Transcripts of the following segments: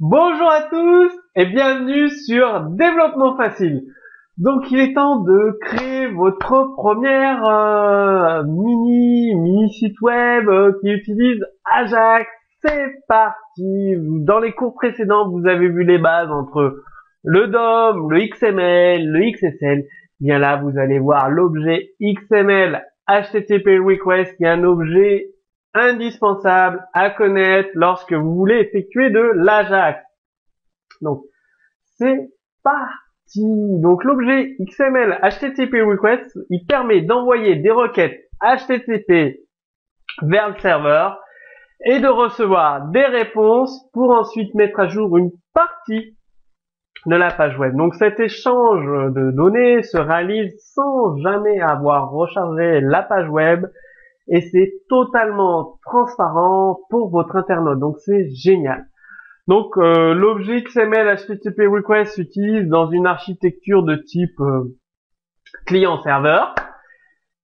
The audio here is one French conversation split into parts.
Bonjour à tous et bienvenue sur Développement Facile. Donc il est temps de créer votre première mini site web qui utilise Ajax. C'est parti. Dans les cours précédents, vous avez vu les bases entre le DOM, le XML, le XSL. Bien là, vous allez voir l'objet XML HTTP request qui est un objet indispensable à connaître lorsque vous voulez effectuer de l'Ajax. Donc, c'est parti. Donc, l'objet XML HTTP request, il permet d'envoyer des requêtes HTTP vers le serveur et de recevoir des réponses pour ensuite mettre à jour une partie de la page web. Donc, cet échange de données se réalise sans jamais avoir rechargé la page web et c'est totalement transparent pour votre internaute. Donc, c'est génial. Donc, l'objet XML HTTP request s'utilise dans une architecture de type client-serveur.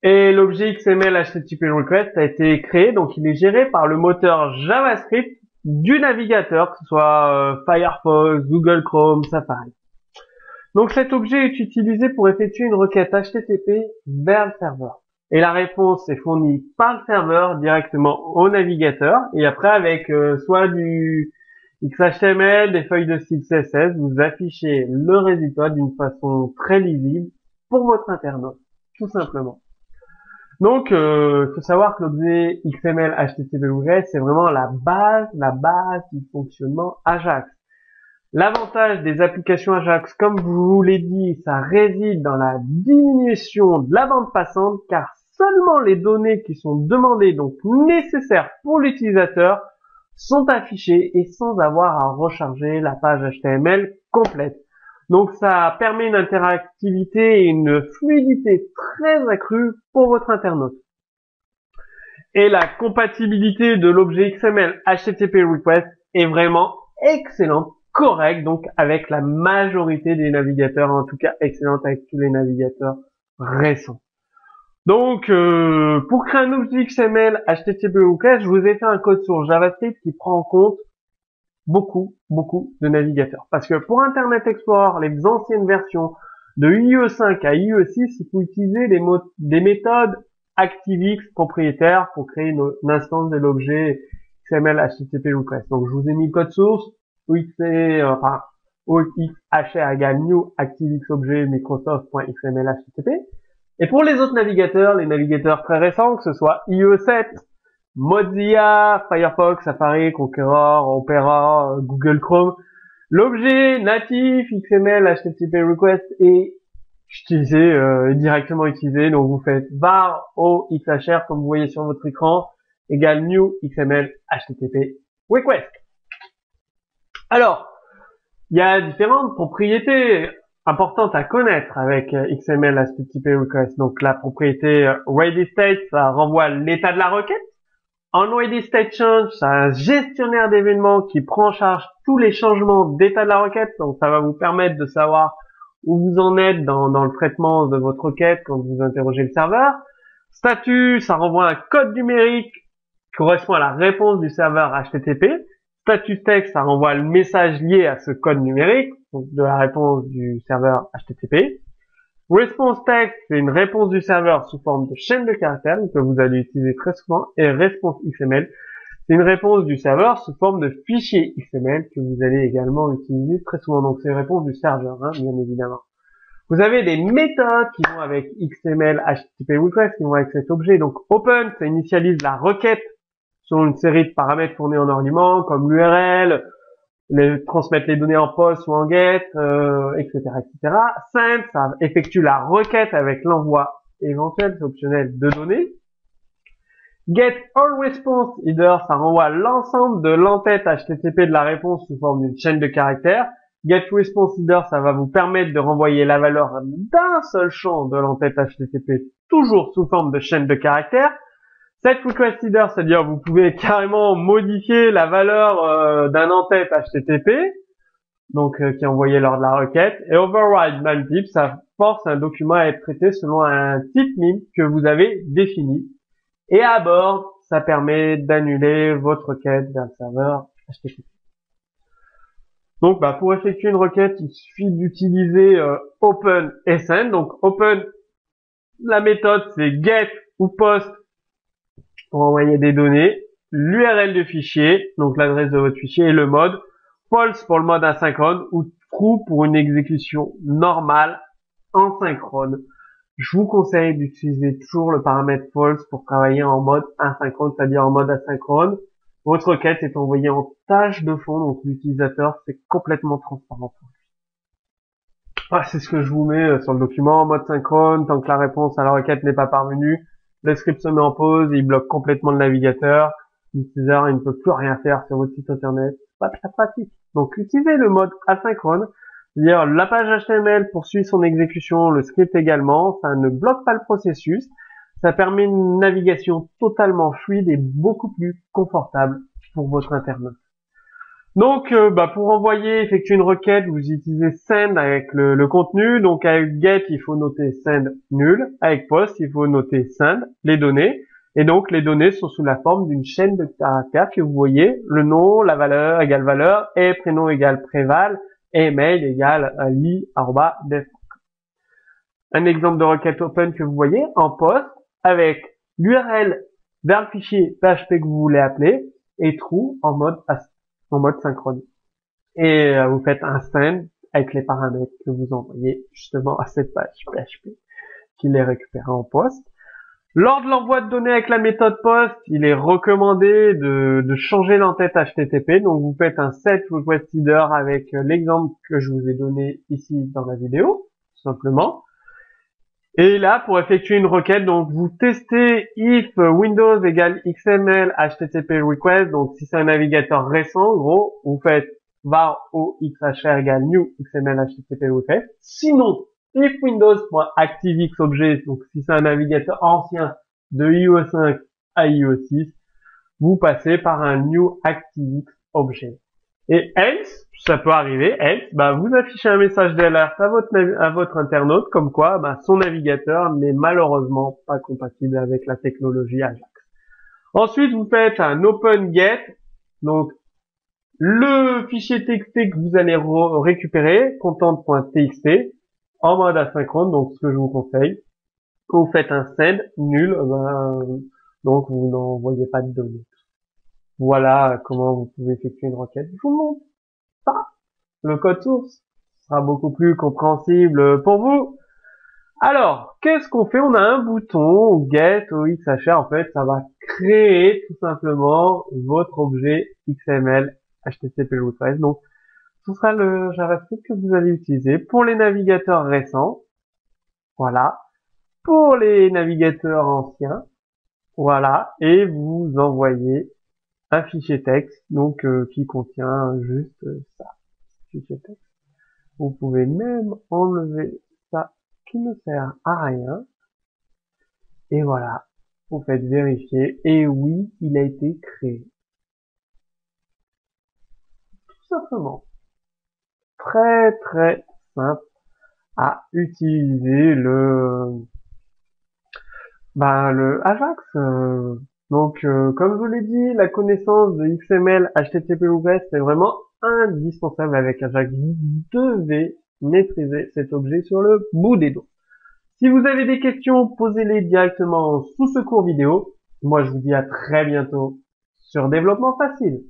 Et l'objet XML HTTP request a été créé, donc il est géré par le moteur JavaScript du navigateur, que ce soit Firefox, Google Chrome, Safari. Donc cet objet est utilisé pour effectuer une requête HTTP vers le serveur. Et la réponse est fournie par le serveur directement au navigateur. Et après, avec soit du XHTML, des feuilles de style CSS, vous affichez le résultat d'une façon très lisible pour votre internaute, tout simplement. Donc, il faut savoir que l'objet XML HTTP request, c'est vraiment la base du fonctionnement Ajax. L'avantage des applications Ajax, comme je vous l'ai dit, ça réside dans la diminution de la bande passante, car seulement les données qui sont demandées, donc nécessaires pour l'utilisateur, sont affichées et sans avoir à recharger la page HTML complète. Donc ça permet une interactivité et une fluidité très accrue pour votre internaute. Et la compatibilité de l'objet XML HTTP request est vraiment excellente, correcte, donc avec la majorité des navigateurs, en tout cas excellente avec tous les navigateurs récents. Donc, pour créer un objet XML HTTP request, je vous ai fait un code sur JavaScript qui prend en compte beaucoup de navigateurs. Parce que pour Internet Explorer, les anciennes versions de IE5 à IE6, il faut utiliser des méthodes ActiveX propriétaires pour créer une instance de l'objet XML HTTP request. Donc, je vous ai mis le code source, OXHR égale new ActiveX objet Microsoft.xml HTTP. Et pour les autres navigateurs, les navigateurs très récents, que ce soit IE7, Mozilla, Firefox, Safari, Conqueror, Opera, Google Chrome, l'objet natif XML HTTP request est directement utilisé. Donc vous faites var o xhr comme vous voyez sur votre écran égale new XML HTTP request. Alors, il y a différentes propriétés importante à connaître avec XML HTTP request. Donc la propriété ready state, ça renvoie l'état de la requête. En ready state change, c'est un gestionnaire d'événements qui prend en charge tous les changements d'état de la requête. Donc ça va vous permettre de savoir où vous en êtes dans le traitement de votre requête quand vous interrogez le serveur. Statut, ça renvoie un code numérique qui correspond à la réponse du serveur HTTP. Statut text, ça renvoie le message lié à ce code numérique, donc de la réponse du serveur HTTP. Response text, c'est une réponse du serveur sous forme de chaîne de caractères, que vous allez utiliser très souvent. Et response XML, c'est une réponse du serveur sous forme de fichier XML que vous allez également utiliser très souvent. Donc c'est une réponse du serveur, bien évidemment. Vous avez des méthodes qui vont avec XML HTTP request, qui vont avec cet objet. Donc open, ça initialise la requête sur une série de paramètres fournis en argument, comme l'URL, transmettre les données en post ou en get, etc., etc. Send, ça effectue la requête avec l'envoi éventuel, c'est optionnel, de données. Get all response header, ça renvoie l'ensemble de l'entête HTTP de la réponse sous forme d'une chaîne de caractères. Get response header, ça va vous permettre de renvoyer la valeur d'un seul champ de l'entête HTTP, toujours sous forme de chaîne de caractères. Set request header, c'est-à-dire vous pouvez carrément modifier la valeur d'un entête HTTP, donc qui est envoyé lors de la requête. Et override MIME type, ça force un document à être traité selon un type MIME que vous avez défini. Et à bord, ça permet d'annuler votre requête vers le serveur HTTP. Donc, pour effectuer une requête, il suffit d'utiliser open et send. Donc, open, la méthode, c'est get ou post pour envoyer des données, l'URL du fichier, donc l'adresse de votre fichier, et le mode, false pour le mode asynchrone ou true pour une exécution normale en synchrone. Je vous conseille d'utiliser toujours le paramètre false pour travailler en mode asynchrone, c'est-à-dire en mode asynchrone. Votre requête est envoyée en tâche de fond, donc l'utilisateur, c'est complètement transparent. C'est ce que je vous mets sur le document en mode synchrone. Tant que la réponse à la requête n'est pas parvenue, le script se met en pause, il bloque complètement le navigateur. L'utilisateur, il ne peut plus rien faire sur votre site internet. Pas très pratique. Donc, utilisez le mode asynchrone. C'est-à-dire, la page HTML poursuit son exécution, le script également. Ça ne bloque pas le processus. Ça permet une navigation totalement fluide et beaucoup plus confortable pour votre internaute. Donc, pour envoyer, effectuer une requête, vous utilisez send avec le contenu. Donc, avec get, il faut noter send nul. Avec post, il faut noter send, les données. Et donc, les données sont sous la forme d'une chaîne de caractères que vous voyez. Le nom, la valeur, et prénom égale préval, et mail égale li@def. Un exemple de requête open que vous voyez en post avec l'URL vers le fichier PHP que vous voulez appeler et true en mode synchrone. Et vous faites un send avec les paramètres que vous envoyez justement à cette page PHP qui les récupère en post. Lors de l'envoi de données avec la méthode post, il est recommandé de changer l'entête HTTP. Donc vous faites un set request header avec l'exemple que je vous ai donné ici dans la vidéo, tout simplement. Et là, pour effectuer une requête, donc vous testez if Windows égale XML HTTP request. Donc si c'est un navigateur récent, en gros, vous faites var oxhr égale new XML HTTP request. Sinon, if Windows.ActiveX donc si c'est un navigateur ancien de IE 5 à IE 6, vous passez par un new ActiveX objet. Et else, ça peut arriver, else, vous affichez un message d'alerte à votre internaute comme quoi son navigateur n'est malheureusement pas compatible avec la technologie Ajax. Ensuite, vous faites un open get, donc le fichier TXT que vous allez récupérer, content.txt, en mode asynchrone, donc ce que je vous conseille. Vous faites un send nul, donc vous n'envoyez pas de données. Voilà comment vous pouvez effectuer une requête. Je vous montre ça. Le code source sera beaucoup plus compréhensible pour vous. Alors, qu'est-ce qu'on fait? On a un bouton get oxhr. En fait, ça va créer tout simplement votre objet XML HTTP request. Donc, ce sera le JavaScript que vous allez utiliser pour les navigateurs récents. Voilà. Pour les navigateurs anciens. Voilà. Et vous envoyez un fichier texte, donc qui contient juste ça, fichier texte. Vous pouvez même enlever ça qui ne sert à rien. Et voilà, vous faites vérifier. Et oui, il a été créé. Tout simplement. Très très simple à utiliser le Ajax. Donc, comme je vous l'ai dit, la connaissance de XML, HTTP request, c'est vraiment indispensable avec Ajax. Vous devez maîtriser cet objet sur le bout des doigts. Si vous avez des questions, posez-les directement sous ce cours vidéo. Moi, je vous dis à très bientôt sur Développement Facile.